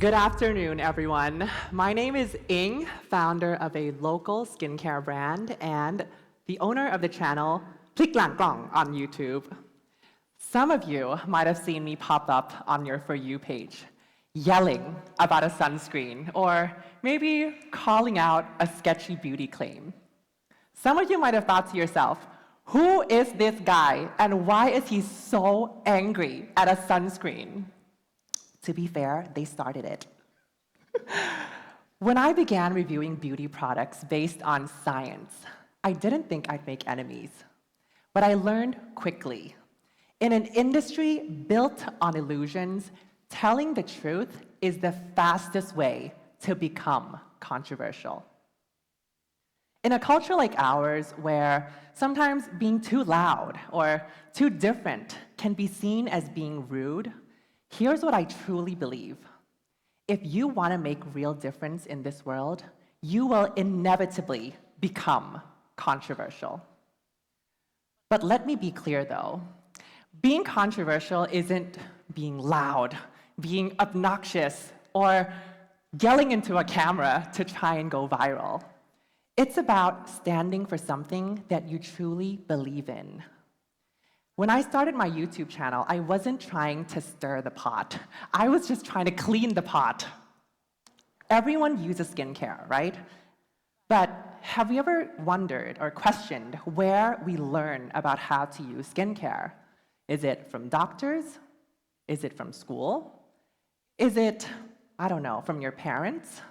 Good afternoon, everyone. My name is Ing, founder of a local skincare brand and the owner of the channel Plik Lang Klong on YouTube. Some of you might have seen me pop up on your For You page, yelling about a sunscreen, or maybe calling out a sketchy beauty claim. Some of you might have thought to yourself, who is this guy and why is he so angry at a sunscreen? To be fair, they started it. When I began reviewing beauty products based on science, I didn't think I'd make enemies. But I learned quickly. In an industry built on illusions, telling the truth is the fastest way to become controversial. In a culture like ours, where sometimes being too loud or too different can be seen as being rude, here's what I truly believe. If you want to make real difference in this world, you will inevitably become controversial. But let me be clear, though. Being controversial isn't being loud, being obnoxious, or yelling into a camera to try and go viral. It's about standing for something that you truly believe in. When I started my YouTube channel, I wasn't trying to stir the pot. I was just trying to clean the pot. Everyone uses skincare, right? But have you ever wondered or questioned where we learn about how to use skincare? Is it from doctors? Is it from school? Is it, I don't know, from your parents?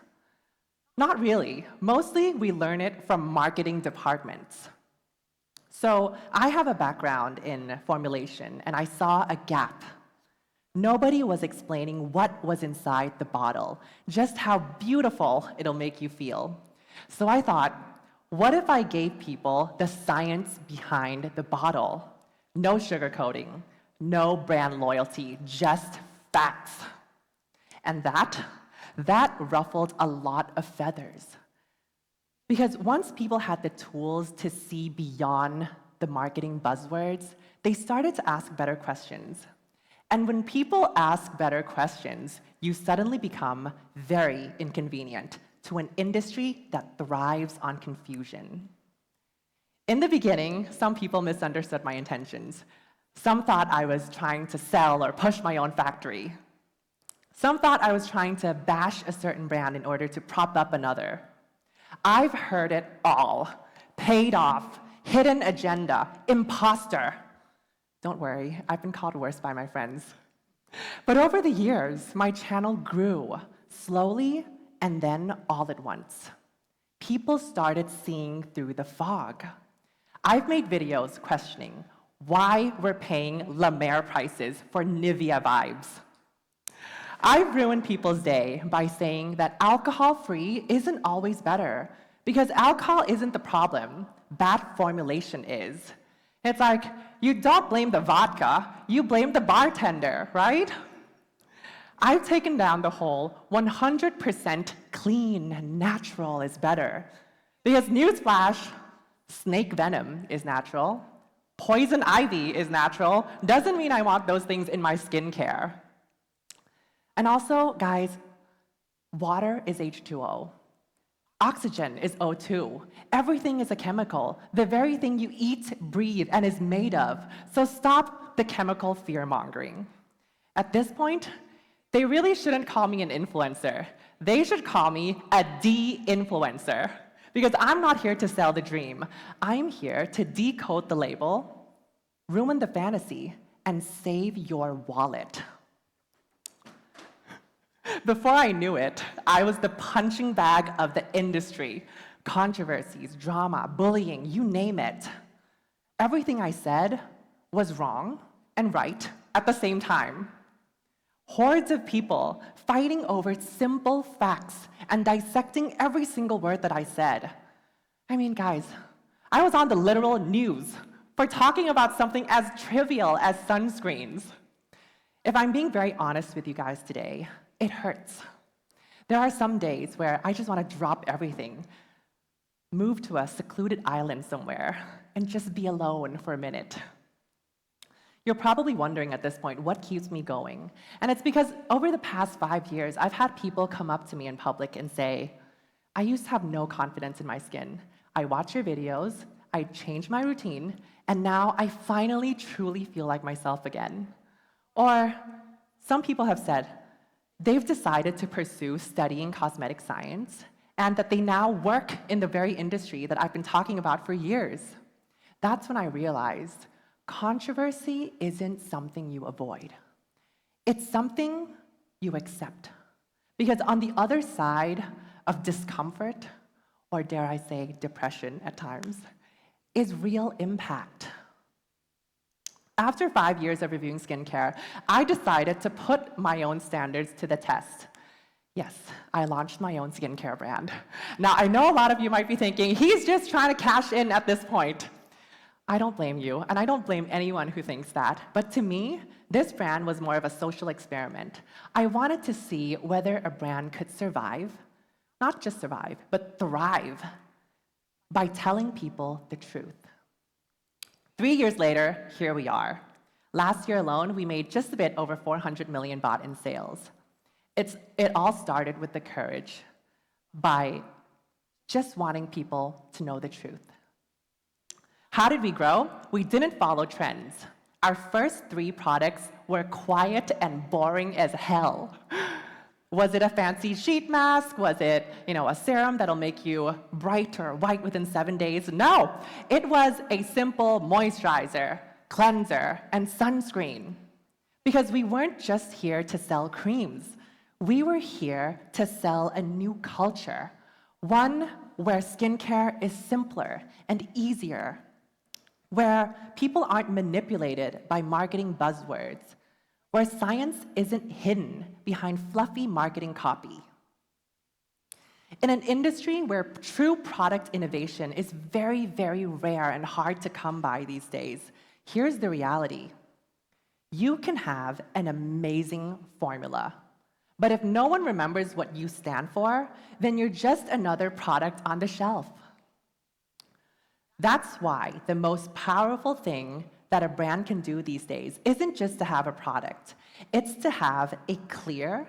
Not really. Mostly we learn it from marketing departments. So I have a background in formulation, and I saw a gap. Nobody was explaining what was inside the bottle, just how beautiful it'll make you feel. So I thought, what if I gave people the science behind the bottle? No sugarcoating, no brand loyalty, just facts. And that ruffled a lot of feathers. Because once people had the tools to see beyond the marketing buzzwords, they started to ask better questions. And when people ask better questions, you suddenly become very inconvenient to an industry that thrives on confusion. In the beginning, some people misunderstood my intentions. Some thought I was trying to sell or push my own factory. Some thought I was trying to bash a certain brand in order to prop up another. I've heard it all. Paid off, hidden agenda, imposter. Don't worry, I've been called worse by my friends. But over the years, my channel grew, slowly and then all at once. People started seeing through the fog. I've made videos questioning why we're paying La Mer prices for Nivea vibes. I've ruined people's day by saying that alcohol-free isn't always better, because alcohol isn't the problem, bad formulation is. It's like, you don't blame the vodka, you blame the bartender, right? I've taken down the whole 100% clean, natural is better. Because newsflash, snake venom is natural, poison ivy is natural, doesn't mean I want those things in my skincare. And also, guys, water is H2O. Oxygen is O2. Everything is a chemical, the very thing you eat, breathe, and is made of. So stop the chemical fear-mongering. At this point, they really shouldn't call me an influencer. They should call me a de-influencer. Because I'm not here to sell the dream. I'm here to decode the label, ruin the fantasy, and save your wallet. Before I knew it, I was the punching bag of the industry. Controversies, drama, bullying, you name it. Everything I said was wrong and right at the same time. Hordes of people fighting over simple facts and dissecting every single word that I said. I mean, guys, I was on the literal news for talking about something as trivial as sunscreens. If I'm being very honest with you guys today, it hurts. There are some days where I just want to drop everything, move to a secluded island somewhere, and just be alone for a minute. You're probably wondering at this point, what keeps me going? And it's because over the past 5 years, I've had people come up to me in public and say, I used to have no confidence in my skin. I watch your videos, I changed my routine, and now I finally truly feel like myself again. Or some people have said they've decided to pursue studying cosmetic science and that they now work in the very industry that I've been talking about for years. That's when I realized controversy isn't something you avoid. It's something you accept. Because on the other side of discomfort, or dare I say depression at times, is real impact. After 5 years of reviewing skincare, I decided to put my own standards to the test. Yes, I launched my own skincare brand. Now, I know a lot of you might be thinking, he's just trying to cash in at this point. I don't blame you, and I don't blame anyone who thinks that. But to me, this brand was more of a social experiment. I wanted to see whether a brand could survive, not just survive, but thrive by telling people the truth. 3 years later, here we are. Last year alone, we made just a bit over 400 million baht in sales. It all started with the courage by just wanting people to know the truth. How did we grow? We didn't follow trends. Our first 3 products were quiet and boring as hell. Was it a fancy sheet mask? Was it, a serum that'll make you bright or white within 7 days? No, it was a simple moisturizer, cleanser, and sunscreen. Because we weren't just here to sell creams. We were here to sell a new culture, one where skincare is simpler and easier, where people aren't manipulated by marketing buzzwords, where science isn't hidden behind fluffy marketing copy. In an industry where true product innovation is very, very rare and hard to come by these days, here's the reality. You can have an amazing formula, but if no one remembers what you stand for, then you're just another product on the shelf. That's why the most powerful thing that a brand can do these days isn't just to have a product. It's to have a clear,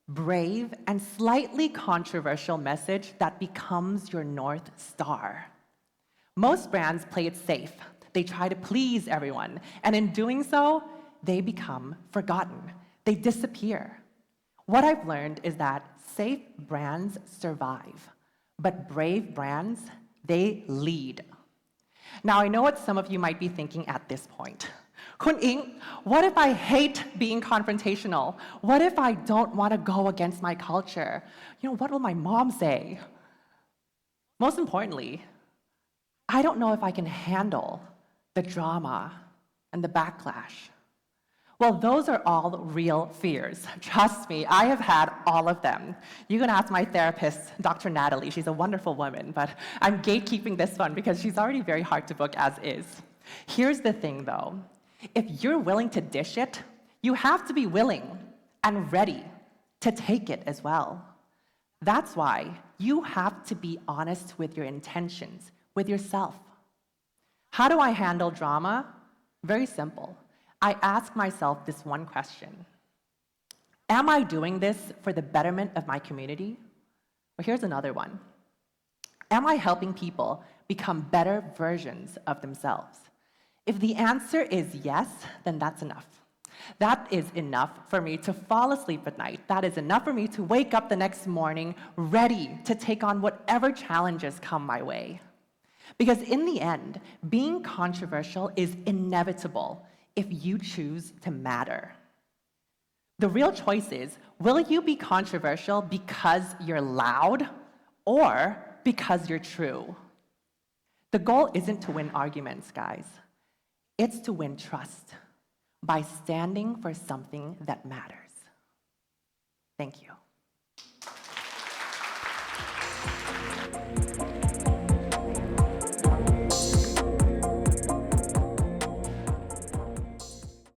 brave, and slightly controversial message that becomes your North Star. Most brands play it safe. They try to please everyone, and in doing so, they become forgotten. They disappear. What I've learned is that safe brands survive, but brave brands, they lead. Now, I know what some of you might be thinking at this point. Kun Ing, what if I hate being confrontational? What if I don't want to go against my culture? What will my mom say? Most importantly, I don't know if I can handle the drama and the backlash. Well, those are all real fears. Trust me, I have had all of them. You can ask my therapist, Dr. Natalie. She's a wonderful woman, but I'm gatekeeping this one because she's already very hard to book as is. Here's the thing, though. If you're willing to dish it, you have to be willing and ready to take it as well. That's why you have to be honest with your intentions, with yourself. How do I handle drama? Very simple. I ask myself this one question. Am I doing this for the betterment of my community? Or here's another one. Am I helping people become better versions of themselves? If the answer is yes, then that's enough. That is enough for me to fall asleep at night. That is enough for me to wake up the next morning ready to take on whatever challenges come my way. Because in the end, being controversial is inevitable if you choose to matter. The real choice is, will you be controversial because you're loud or because you're true? The goal isn't to win arguments, guys. It's to win trust by standing for something that matters. Thank you.